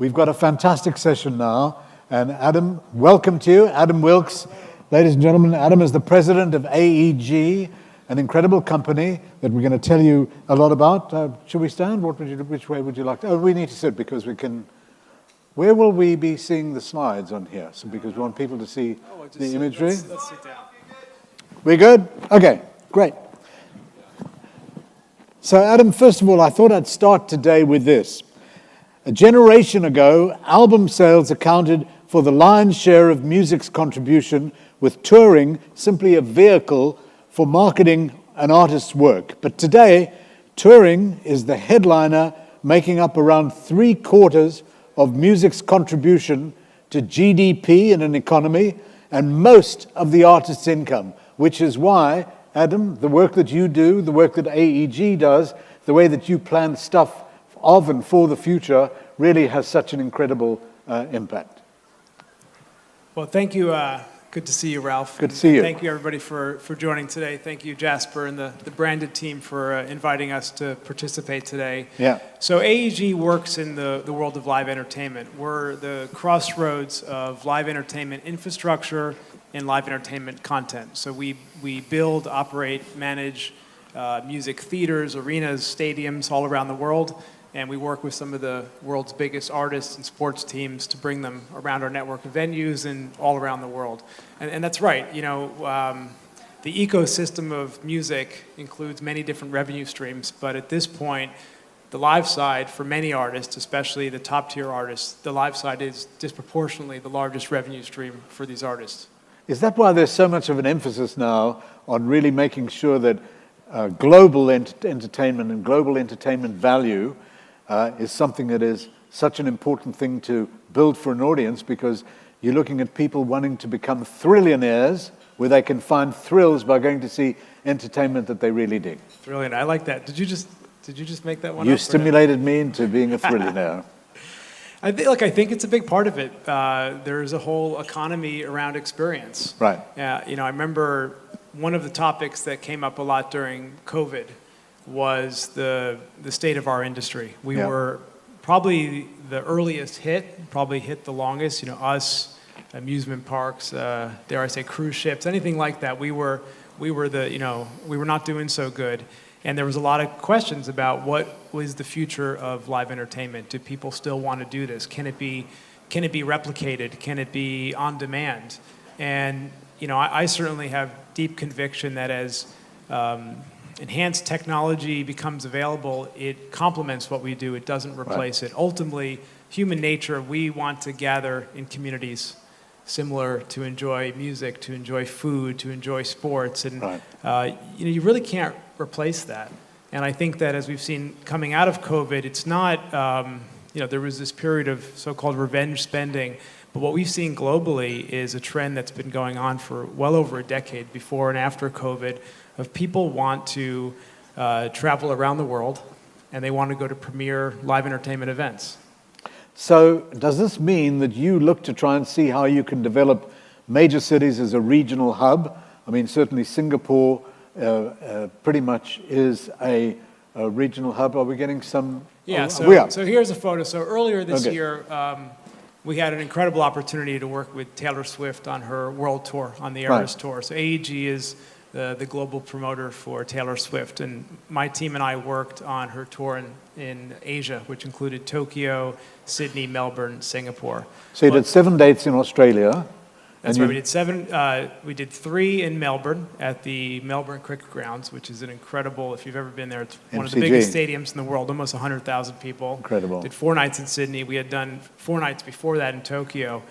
We've got a fantastic session now, and Adam, welcome to you. Adam Wilkes, ladies and gentlemen. Adam is the president of AEG, an incredible company that we're going to tell you a lot about. Should we stand? Which way would you like to? Oh, we need to sit because we can. Where will we be seeing the slides on here? So because we want people to see the imagery. Let's sit down. We good? Okay, great. So Adam, first of all, I thought I'd start today with this. A generation ago, album sales accounted for the lion's share of music's contribution, with touring simply a vehicle for marketing an artist's work. But today, touring is the headliner, making up around 3/4 of music's contribution to GDP in an economy and most of the artist's income, which is why, Adam, the work that you do, the work that AEG does, the way that you plan stuff of and for the future really has such an incredible impact. Well, thank you. Good to see you, Ralph. Good to see you. Thank you, everybody, for joining today. Thank you, Jasper, and the Branded team for inviting us to participate today. Yeah. So AEG works in the world of live entertainment. We're the crossroads of live entertainment infrastructure and live entertainment content. So we build, operate, manage music theaters, arenas, stadiums all around the world. And we work with some of the world's biggest artists and sports teams to bring them around our network of venues and all around the world. And that's right, you know, the ecosystem of music includes many different revenue streams, but at this point, the live side for many artists, especially the top tier artists, the live side is disproportionately the largest revenue stream for these artists. Is that why there's so much of an emphasis now on really making sure that global entertainment and global entertainment value is something that is such an important thing to build for an audience, because you're looking at people wanting to become thrillionaires where they can find thrills by going to see entertainment that they really dig. Brilliant. I like that. Did you just make that one You up? stimulated me into being a thrillionaire. I think it's a big part of it. There's a whole economy around experience. Right. You know, I remember one of the topics that came up a lot during COVID was the state of our industry. We were probably the earliest hit, probably hit the longest. You know, us, amusement parks, dare I say, cruise ships, anything like that. We were not doing so good. And there was a lot of questions about what was the future of live entertainment. Do people still want to do this? Can it be replicated? Can it be on demand? And you know, I certainly have deep conviction that as enhanced technology becomes available, it complements what we do. It doesn't replace it. Ultimately, human nature, we want to gather in communities similar to enjoy music, to enjoy food, to enjoy sports. And you know, you really can't replace that. And I think that as we've seen coming out of COVID, it's not, you know, there was this period of so-called revenge spending. But what we've seen globally is a trend that's been going on for well over a decade, before and after COVID, of people want to travel around the world, and they want to go to premier live entertainment events. So does this mean that you look to try and see how you can develop major cities as a regional hub? I mean, certainly Singapore pretty much is a regional hub. Are we getting some? Yeah, so here's a photo. So earlier this year, we had an incredible opportunity to work with Taylor Swift on her world tour, on the Eras Tour. So AEG is the global promoter for Taylor Swift, and my team and I worked on her tour in Asia, which included Tokyo, Sydney, Melbourne, Singapore. So you did 7 dates in Australia. That's right. We did 7. We did 3 in Melbourne at the Melbourne Cricket Grounds, which is an incredible. If you've ever been there, it's one of the biggest stadiums in the world, almost 100,000 people. Incredible. Did 4 nights in Sydney. We had done 4 nights before that in Tokyo.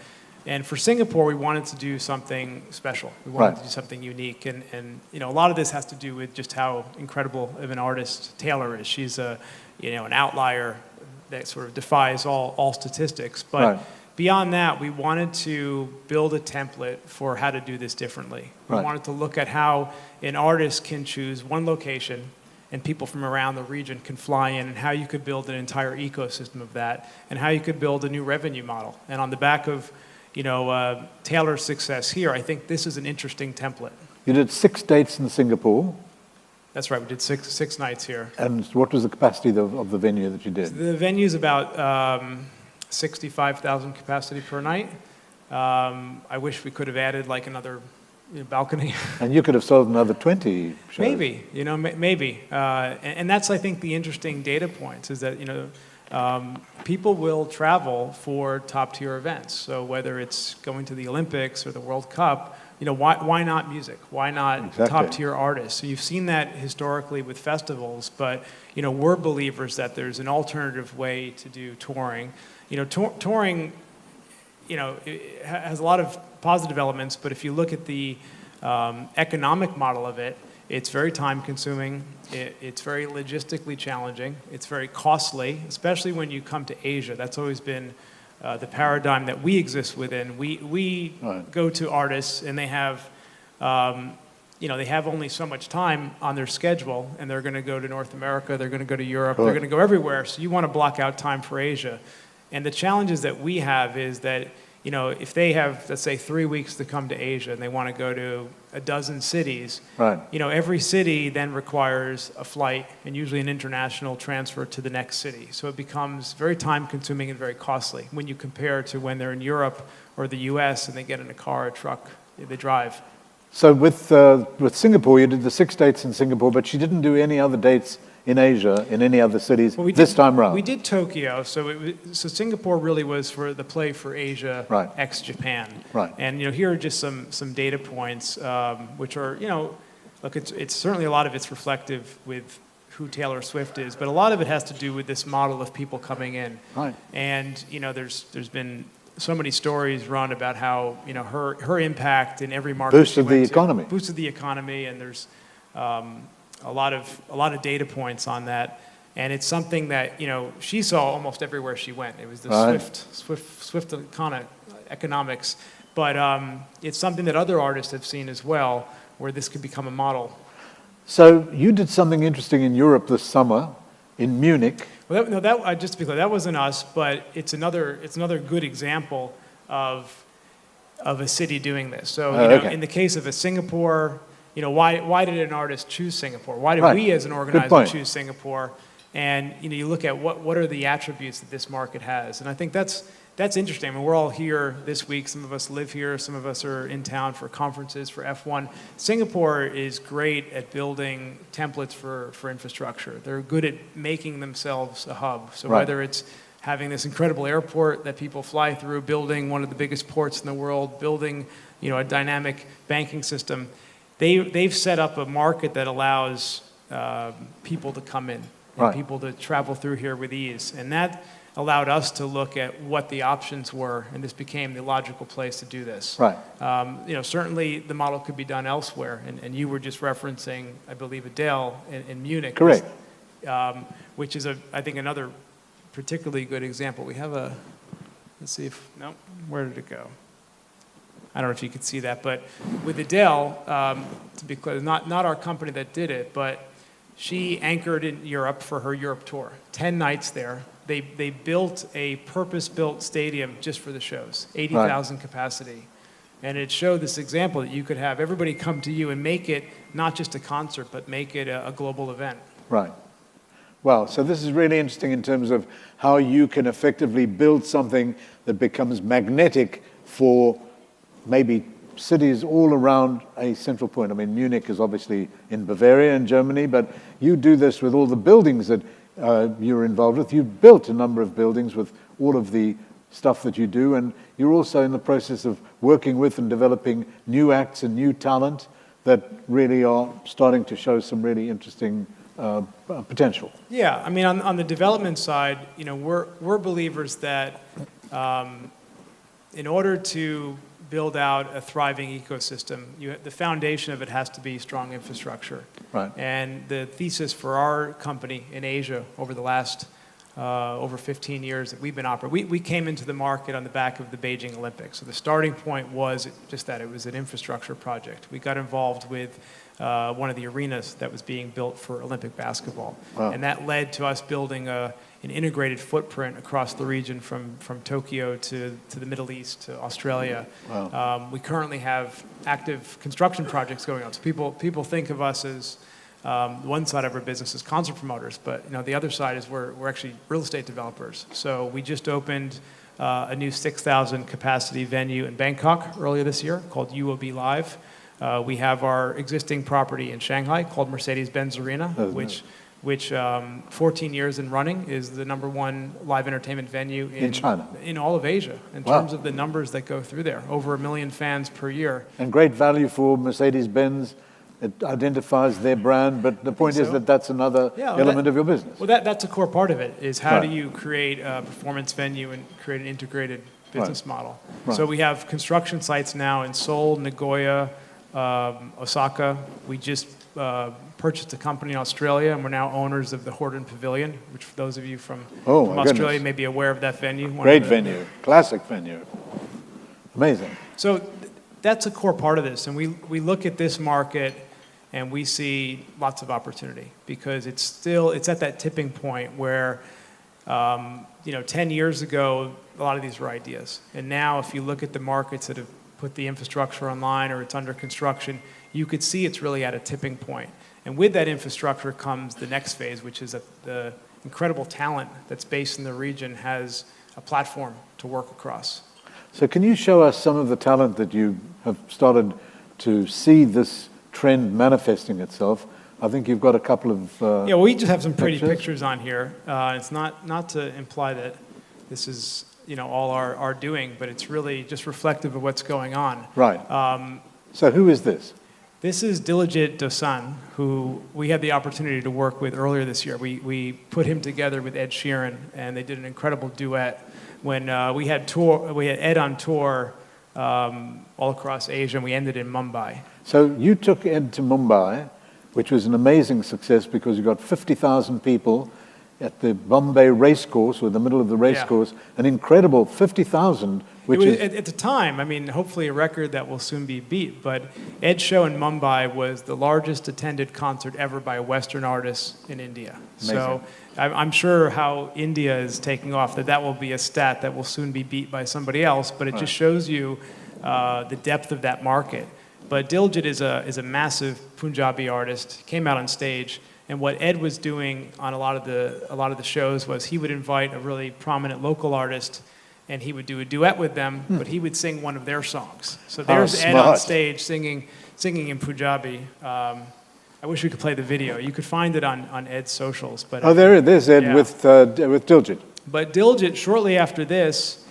And for Singapore, we wanted to do something special. We wanted to do something unique. And you know, a lot of this has to do with just how incredible of an artist Taylor is. She's an outlier that sort of defies all statistics. But beyond that, we wanted to build a template for how to do this differently. We wanted to look at how an artist can choose one location and people from around the region can fly in, and how you could build an entire ecosystem of that, and how you could build a new revenue model. And on the back of Taylor's success here, I think this is an interesting template. You did 6 dates in Singapore. That's right, we did six nights here. And what was the capacity of the venue that you did? The venue's about 65,000 capacity per night. I wish we could have added like another balcony. And you could have sold another 20 shows. Maybe, maybe. And that's, I think, the interesting data points is that, people will travel for top-tier events. So whether it's going to the Olympics or the World Cup, why not music? Why not Exactly. top-tier artists? So you've seen that historically with festivals, but, we're believers that there's an alternative way to do touring. Touring, it has a lot of positive elements, but if you look at the economic model of it, it's very time-consuming, it's very logistically challenging, it's very costly, especially when you come to Asia. That's always been the paradigm that we exist within. We Right. go to artists, and they have, they have only so much time on their schedule, and they're going to go to North America, they're going to go to Europe, Sure. they're going to go everywhere, so you want to block out time for Asia. And the challenges that we have is that, if they have, let's say, 3 weeks to come to Asia and they want to go to a dozen cities, Right. Every city then requires a flight and usually an international transfer to the next city. So it becomes very time-consuming and very costly when you compare to when they're in Europe or the U.S. and they get in a car, a truck, they drive. So with Singapore, you did the 6 dates in Singapore, but you didn't do any other dates in Asia, in any other cities this time round. We did Tokyo, so Singapore really was for the play for Asia, Right. ex-Japan. Right. And here are just some data points, which are, look, it's certainly a lot of it's reflective with who Taylor Swift is, but a lot of it has to do with this model of people coming in. Right. And there's been so many stories run about how her impact in every market Boosted she went the to economy. boosted the economy, and there's a lot of data points on that, and it's something that she saw almost everywhere she went. It was the Right. Swift economics, but it's something that other artists have seen as well, where this could become a model. So you did something interesting in Europe this summer, in Munich. Well, just to be clear, that wasn't us, but it's another good example of a city doing this. So Okay. in the case of a Singapore. Why did an artist choose Singapore? Why did Right. we as an Good organizer point. choose Singapore? And you look at what are the attributes that this market has, and I think that's interesting. I mean, we're all here this week. Some of us live here. Some of us are in town for conferences for F1. Singapore is great at building templates for infrastructure. They're good at making themselves a hub. So Right. whether it's having this incredible airport that people fly through, building one of the biggest ports in the world, building a dynamic banking system. They've set up a market that allows people to come in and Right. people to travel through here with ease. And that allowed us to look at what the options were, and this became the logical place to do this. Right. Certainly the model could be done elsewhere, and you were just referencing, I believe, Adele in Munich. Correct. Which is, I think, another particularly good example. We have let's see if, no, where did it go? I don't know if you could see that, but with Adele, to be clear, not our company that did it, but she anchored in Europe for her Europe tour. 10 nights there. They built a purpose-built stadium just for the shows, 80,000 capacity. And it showed this example that you could have everybody come to you and make it not just a concert, but make it a global event. Right. Well, so this is really interesting in terms of how you can effectively build something that becomes magnetic for maybe cities all around a central point. I mean, Munich is obviously in Bavaria in Germany, but you do this with all the buildings that you're involved with. You've built a number of buildings with all of the stuff that you do, and you're also in the process of working with and developing new acts and new talent that really are starting to show some really interesting potential. Yeah, I mean, on the development side, we're believers that in order to build out a thriving ecosystem, the foundation of it has to be strong infrastructure. Right. And the thesis for our company in Asia over the last over 15 years that we've been operating, we came into the market on the back of the Beijing Olympics. So the starting point was just that it was an infrastructure project. We got involved with one of the arenas that was being built for Olympic basketball. Wow. And that led to us building an integrated footprint across the region from Tokyo to the Middle East to Australia. Wow. We currently have active construction projects going on. So people think of us as one side of our business is concert promoters, but the other side is we're actually real estate developers. So we just opened a new 6,000 capacity venue in Bangkok earlier this year called UOB Live. We have our existing property in Shanghai called Mercedes-Benz Arena, which 14 years in running is the #1 live entertainment venue in China, in all of Asia, in terms of the numbers that go through there. Over 1 million fans per year. And great value for Mercedes-Benz. It identifies their brand, but the point is that that's another element of your business. Well, that's a core part of it, is how do you create a performance venue and create an integrated business model. So we have construction sites now in Seoul, Nagoya, Osaka. We just purchased a company in Australia, and we're now owners of the Horton Pavilion, which for those of you from Australia may be aware of that venue. Great venue, classic venue. Amazing. So that's a core part of this, and we look at this market and we see lots of opportunity, because it's at that tipping point where 10 years ago a lot of these were ideas, and now if you look at the markets that have put the infrastructure online or it's under construction, you could see it's really at a tipping point. And with that infrastructure comes the next phase, which is that the incredible talent that's based in the region has a platform to work across. So can you show us some of the talent that you have started to see this trend manifesting itself? I think you've got a couple of we just have some pretty pictures on here. It's not to imply that this is all our doing, but it's really just reflective of what's going on. Right. So who is this? This is Diligit Dosanjh, who we had the opportunity to work with earlier this year. We put him together with Ed Sheeran, and they did an incredible duet. When we had Ed on tour all across Asia, and we ended in Mumbai. So you took Ed to Mumbai, which was an amazing success because you got 50,000 people at the Bombay racecourse, or the middle of the racecourse, an incredible 50,000, which is... At the time, I mean, hopefully a record that will soon be beat, but Ed's show in Mumbai was the largest attended concert ever by a Western artist in India. Amazing. So I'm sure how India is taking off, that will be a stat that will soon be beat by somebody else, but it just shows you the depth of that market. But Diligit is a massive Punjabi artist. He came out on stage, and what Ed was doing on a lot of the shows was he would invite a really prominent local artist, and he would do a duet with them, but he would sing one of their songs. So there's Ed on stage singing in Punjabi. I wish we could play the video. You could find it on Ed's socials. But there's Ed with Diligit. But Diligit, shortly after this,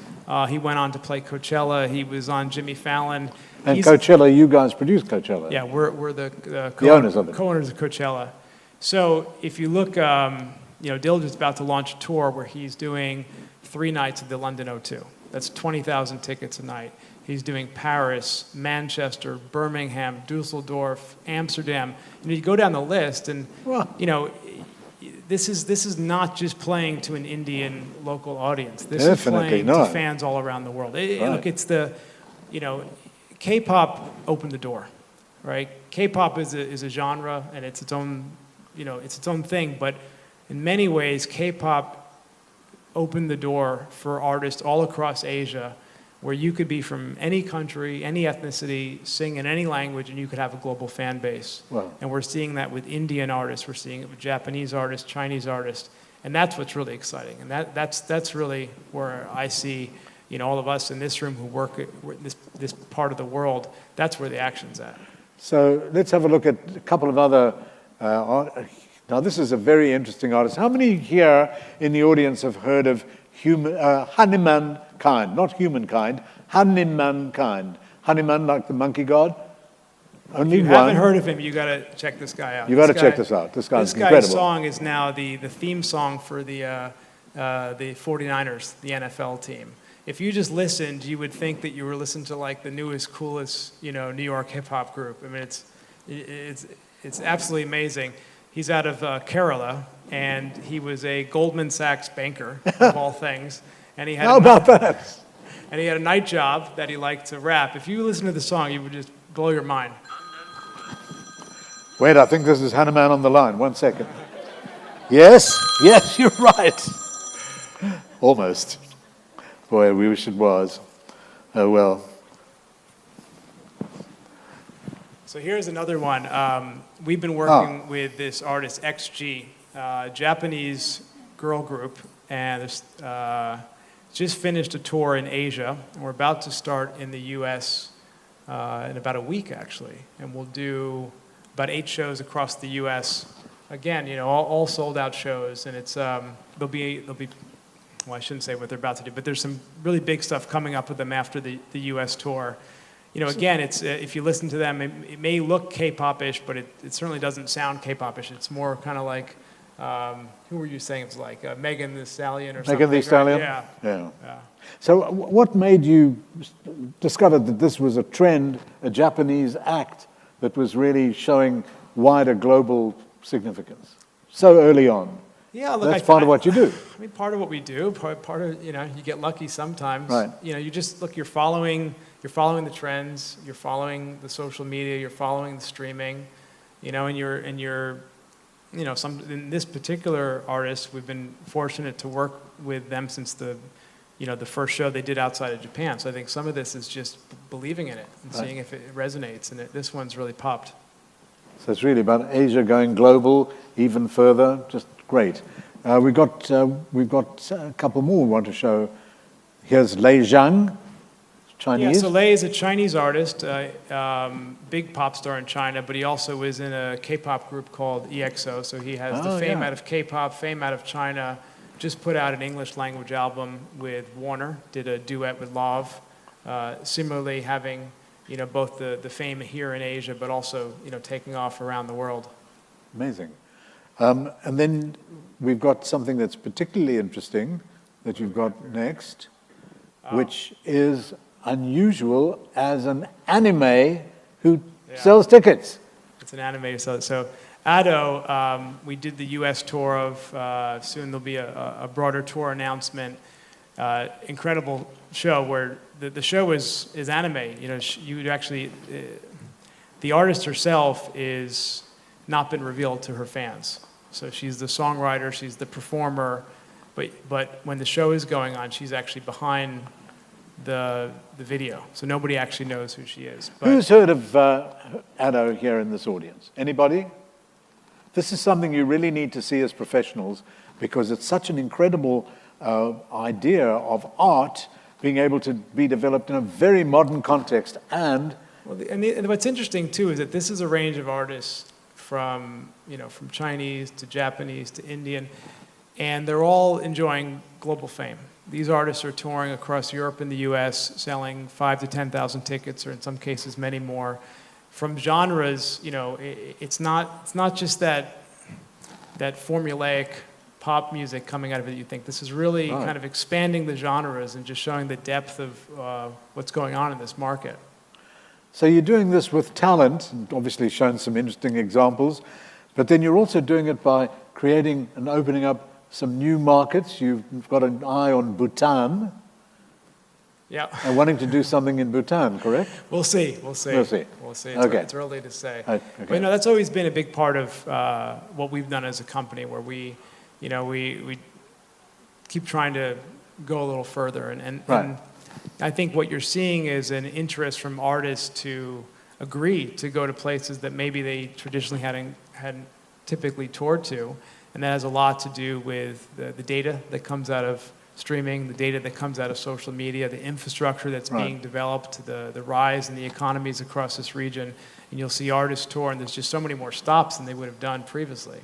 he went on to play Coachella. He was on Jimmy Fallon. And Coachella, you guys produce Coachella. Yeah, we're the owners of it. Co-owners of Coachella. So if you look, Diligit's about to launch a tour where he's doing 3 nights at the London O2. That's 20,000 tickets a night. He's doing Paris, Manchester, Birmingham, Dusseldorf, Amsterdam. And you go down the list, and this is not just playing to an Indian local audience. This is playing to fans all around the world. Look, it's K-pop opened the door, right? K-pop is a genre, and it's its own, it's its own thing. But in many ways, K-pop opened the door for artists all across Asia, where you could be from any country, any ethnicity, sing in any language, and you could have a global fan base. Wow. And we're seeing that with Indian artists, we're seeing it with Japanese artists, Chinese artists, and that's what's really exciting. And that's really where I see, all of us in this room who work at this part of the world, that's where the action's at. So let's have a look at a couple of other now this is a very interesting artist. How many here in the audience have heard of Hanuman Kind? Not humankind, Hanuman Kind. Hanuman, like the monkey god? Only if you haven't heard of him, you got to check this guy out. You got to check this out. This guy's incredible. This guy's song is now the theme song for the 49ers, the NFL team. If you just listened, you would think that you were listening to like the newest, coolest, New York hip hop group. I mean, it's absolutely amazing. He's out of Kerala, and he was a Goldman Sachs banker, of all things. And he had How about that? And he had a night job that he liked to rap. If you listen to the song, you would just blow your mind. Wait, I think this is Hanuman on the line. 1 second. Yes, you're right. Almost. Boy, we wish it was. Oh, well. So here's another one. We've been working with this artist, XG, Japanese girl group, and just finished a tour in Asia, and we're about to start in the U.S. In about a week, actually. And we'll do about 8 shows across the U.S. Again, all sold out shows, and it's they'll be. Well, I shouldn't say what they're about to do, but there's some really big stuff coming up with them after the U.S. tour. Again, it's if you listen to them, it may look K-pop-ish, but it certainly doesn't sound K-pop-ish. It's more kind of like, who were you saying it was like? Megan Thee Stallion or something? Megan Thee Stallion? Yeah. Yeah. So what made you discover that this was a trend, a Japanese act that was really showing wider global significance so early on? Yeah, look, that's part of what you do. I mean, part of what we do. Part of you get lucky sometimes. Right. You just look. You're following the trends. You're following the social media. You're following the streaming. And you're in this particular artist, we've been fortunate to work with them since the first show they did outside of Japan. So I think some of this is just believing in it and seeing if it resonates. And this one's really popped. So it's really about Asia going global even further. Just great. We've got a couple more we want to show. Here's Lei Zhang, Chinese. Yeah, so Lei is a Chinese artist, big pop star in China, but he also is in a K-pop group called EXO. So he has the fame out of K-pop, fame out of China. Just put out an English language album with Warner. Did a duet with Lauv. Similarly, having both the fame here in Asia, but also taking off around the world. Amazing. And then we've got something that's particularly interesting that you've got next, which is unusual as an anime who sells tickets. It's an anime who sells. So Ado, we did the U.S. tour of, soon there'll be a broader tour announcement. Incredible show where the show is anime. You actually, the artist herself is not been revealed to her fans. So she's the songwriter, she's the performer, but when the show is going on, she's actually behind the video. So nobody actually knows who she is. But who's heard of Ado here in this audience? Anybody? This is something you really need to see as professionals because it's such an incredible idea of art being able to be developed in a very modern context. And what's interesting too is that this is a range of artists from Chinese to Japanese to Indian, and they're all enjoying global fame. These artists are touring across Europe and the U.S., selling 5,000 to 10,000 tickets, or in some cases many more. From genres, it's not just that formulaic pop music coming out of it. You think this is really kind of expanding the genres and just showing the depth of what's going on in this market. So you're doing this with talent, and obviously shown some interesting examples, but then you're also doing it by creating and opening up some new markets. You've got an eye on Bhutan. Yeah. And wanting to do something in Bhutan, correct? We'll see. Okay. It's early to say. Okay. But that's always been a big part of what we've done as a company, where we keep trying to go a little further. And I think what you're seeing is an interest from artists to agree to go to places that maybe they traditionally hadn't typically toured to. And that has a lot to do with the data that comes out of streaming, the data that comes out of social media, the infrastructure that's being developed, the rise in the economies across this region. And you'll see artists tour, and there's just so many more stops than they would have done previously.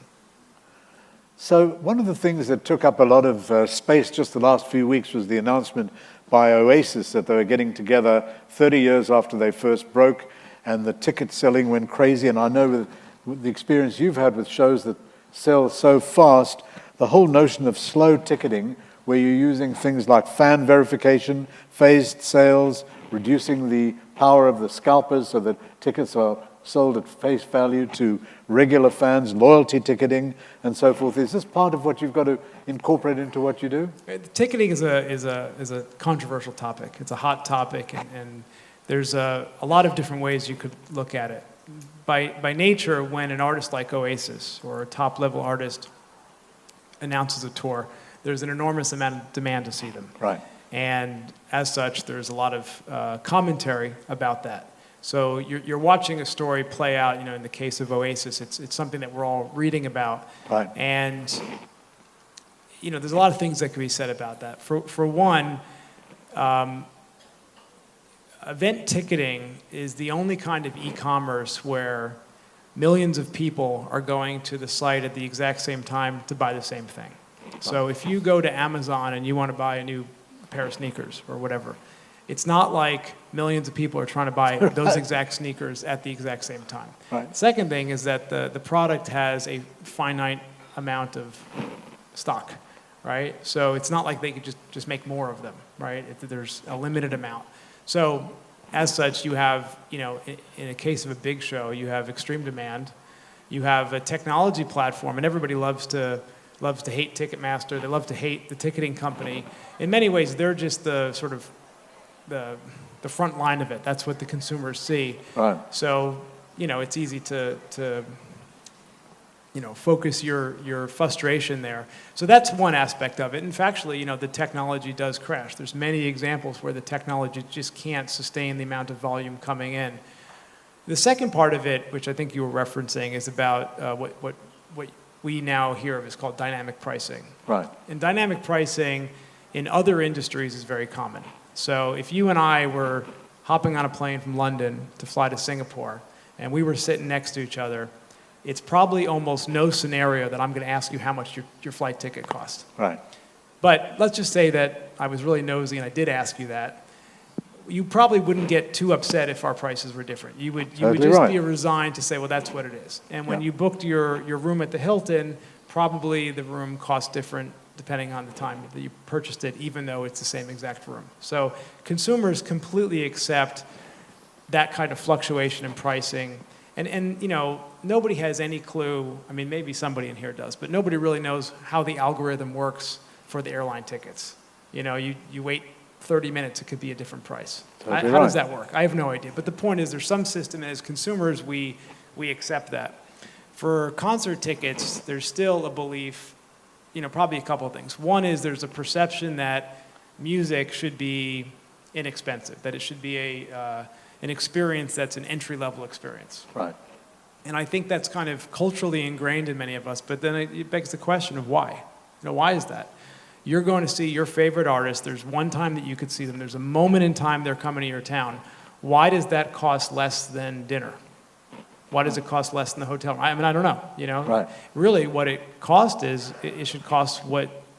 So one of the things that took up a lot of space just the last few weeks was the announcement by Oasis that they were getting together 30 years after they first broke, and the ticket selling went crazy. And I know with the experience you've had with shows that sell so fast, the whole notion of slow ticketing, where you're using things like fan verification, phased sales, reducing the power of the scalpers so that tickets are sold at face value to regular fans, loyalty ticketing, and so forth. Is this part of what you've got to incorporate into what you do? Ticketing is a controversial topic. It's a hot topic, and there's a lot of different ways you could look at it. By nature, when an artist like Oasis or a top-level artist announces a tour, there's an enormous amount of demand to see them. Right. And as such, there's a lot of commentary about that. So you're watching a story play out, in the case of Oasis, it's something that we're all reading about. Right. And, there's a lot of things that can be said about that. For one, event ticketing is the only kind of e-commerce where millions of people are going to the site at the exact same time to buy the same thing. So if you go to Amazon and you want to buy a new pair of sneakers or whatever, it's not like millions of people are trying to buy those exact sneakers at the exact same time. Right. Second thing is that the product has a finite amount of stock, right? So it's not like they could just make more of them, right? There's a limited amount. So as such, you have, in a case of a big show, you have extreme demand. You have a technology platform, and everybody loves to hate Ticketmaster. They love to hate the ticketing company. In many ways, they're just the sort of the front line of it. That's what the consumers see. Right. So, it's easy to focus your frustration there. So that's one aspect of it. And factually, the technology does crash. There's many examples where the technology just can't sustain the amount of volume coming in. The second part of it, which I think you were referencing, is about what we now hear of is called dynamic pricing. Right. And dynamic pricing in other industries is very common. So if you and I were hopping on a plane from London to fly to Singapore, and we were sitting next to each other, it's probably almost no scenario that I'm going to ask you how much your flight ticket cost. Right. But let's just say that I was really nosy and I did ask you that. You probably wouldn't get too upset if our prices were different. You would just right. be resigned to say, well, that's what it is. And when Yeah. you booked your room at the Hilton, probably the room cost different depending on the time that you purchased it, even though it's the same exact room. So consumers completely accept that kind of fluctuation in pricing. And nobody has any clue, I mean, maybe somebody in here does, but nobody really knows how the algorithm works for the airline tickets. You wait 30 minutes, it could be a different price. Totally how right. does that work? I have no idea. But the point is there's some system, and as consumers, we accept that. For concert tickets, there's still a belief, probably a couple of things. One is there's a perception that music should be inexpensive, that it should be an experience that's an entry-level experience. Right. And I think that's kind of culturally ingrained in many of us, but then it begs the question of why. Why is that? You're going to see your favorite artist. There's one time that you could see them. There's a moment in time they're coming to your town. Why does that cost less than dinner? Why does it cost less than the hotel? I mean, I don't know. Right. Really, what it costs is it should cost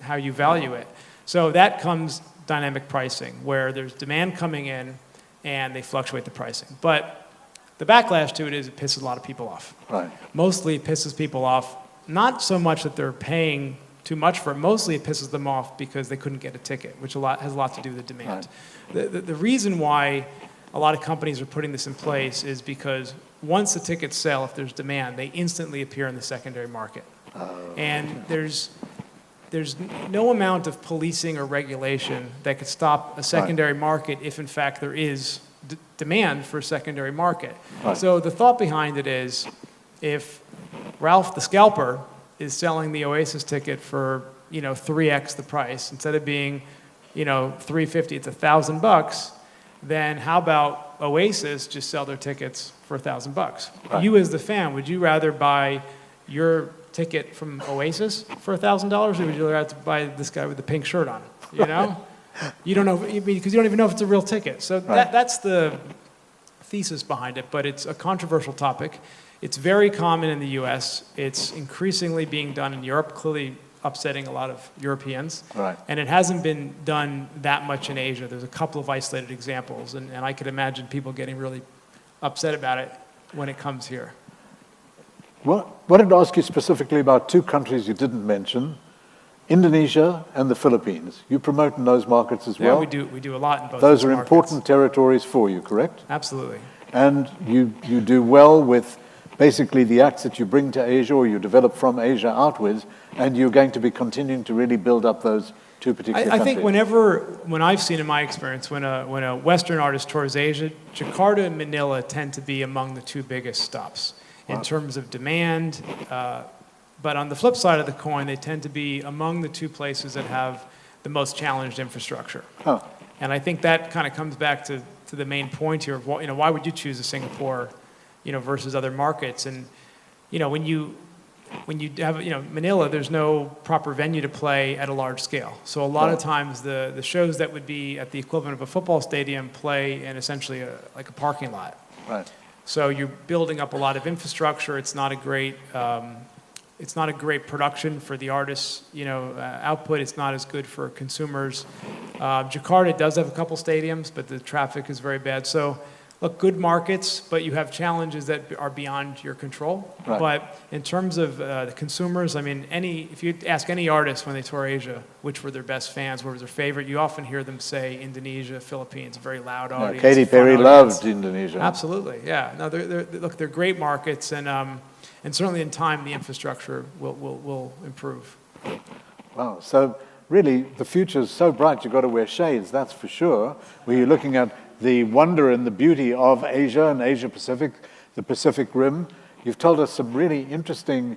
how you value it. So that comes dynamic pricing, where there's demand coming in, and they fluctuate the pricing. But the backlash to it is it pisses a lot of people off. Right. Mostly it pisses people off, not so much that they're paying too much for it. Mostly it pisses them off because they couldn't get a ticket, which has a lot to do with the demand. Right. The reason why a lot of companies are putting this in place is because once the tickets sell, if there's demand, they instantly appear in the secondary market. And there's no amount of policing or regulation that could stop a secondary market if, in fact, there is demand for a secondary market. Right. So the thought behind it is, if Ralph the scalper is selling the Oasis ticket for 3x the price, instead of being $350, it's $1,000, then how about Oasis just sell their tickets for $1,000? Right. You as the fan, would you rather buy your ticket from Oasis for $1,000, or would you rather buy this guy with the pink shirt on? You don't know, because you don't even know if it's a real ticket. So Right. that's the thesis behind it, but it's a controversial topic. It's very common in the US. It's increasingly being done in Europe, clearly upsetting a lot of Europeans. Right. And it hasn't been done that much in Asia. There's a couple of isolated examples, and I could imagine people getting really upset about it when it comes here. Well, I wanted to ask you specifically about two countries you didn't mention, Indonesia and the Philippines. You promote in those markets as well? Yeah, we do a lot in both Those those are markets. important territories for you, correct? Absolutely. And you do well with basically the acts that you bring to Asia or you develop from Asia outwards, and you're going to be continuing to really build up those two particular I countries. think when I've seen in my experience, when a Western artist tours Asia, Jakarta and Manila tend to be among the two biggest stops in terms of demand. But on the flip side of the coin, they tend to be among the two places that have the most challenged infrastructure. Oh. And I think that kind of comes back to the main point here of why would you choose a Singapore, versus other markets? And when you when you have, Manila, there's no proper venue to play at a large scale. So a lot of times the shows that would be at the equivalent of a football stadium play in essentially like a parking lot. Right. So you're building up a lot of infrastructure. It's not a great production for the artists, output. It's not as good for consumers. Jakarta does have a couple stadiums, but the traffic is very bad. So, look, good markets, but you have challenges that are beyond your control. Right. But in terms of the consumers, I mean, if you ask any artist when they tour Asia, which were their best fans, what was their favorite, you often hear them say Indonesia, Philippines, a very loud audience. Katy Perry loved Indonesia. Absolutely, yeah. No, they're great markets, and certainly in time, the infrastructure will improve. Wow, so really, the future is so bright, you've got to wear shades, that's for sure. Where you're looking at the wonder and the beauty of Asia and Asia Pacific, the Pacific Rim. You've told us some really interesting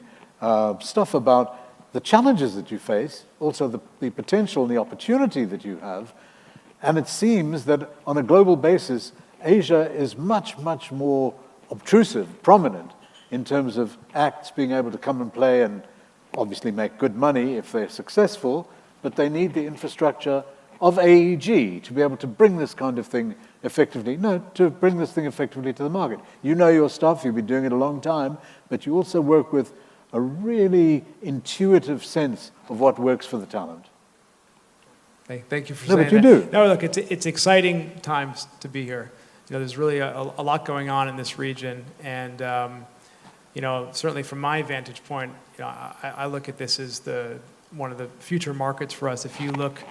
stuff about the challenges that you face, also the potential and the opportunity that you have. And it seems that on a global basis, Asia is much, much more obtrusive, prominent, in terms of acts being able to come and play and obviously make good money if they're successful, but they need the infrastructure of AEG to be able to bring this kind of thing effectively, to bring this thing effectively to the market. You know your stuff, you've been doing it a long time, but you also work with a really intuitive sense of what works for the talent. Thank you for saying that. But you do. No, look, it's exciting times to be here. There's really a lot going on in this region, and certainly from my vantage point, I look at this as one of the future markets for us. If you look,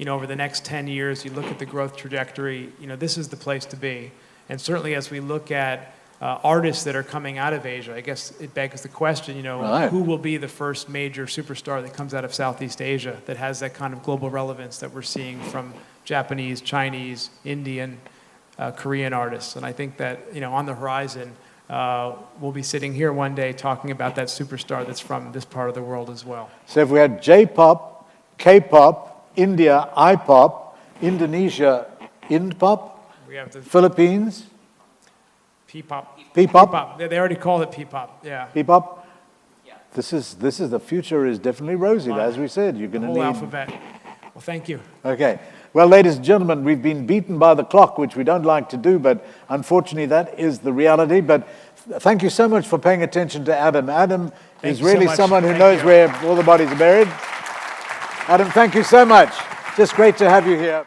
over the next 10 years, you look at the growth trajectory, this is the place to be. And certainly as we look at artists that are coming out of Asia, I guess it begs the question, Right. Who will be the first major superstar that comes out of Southeast Asia that has that kind of global relevance that we're seeing from Japanese, Chinese, Indian, Korean artists? And I think that, on the horizon, we'll be sitting here one day talking about that superstar that's from this part of the world as well. So if we had J-pop, K-pop, India, I-pop, Indonesia, Ind-pop, We have the Philippines, P-pop. P-pop, P-pop. They already called it P-pop, yeah. P-pop. This is the future is definitely rosy, as we said. You're going The to whole need alphabet. Well, thank you. Okay. Well, ladies and gentlemen, we've been beaten by the clock, which we don't like to do, but unfortunately that is the reality. But thank you so much for paying attention to Adam. Adam Thank is you so really much. someone who Thank knows you. where all the bodies are buried. Adam, thank you so much. Just great to have you here.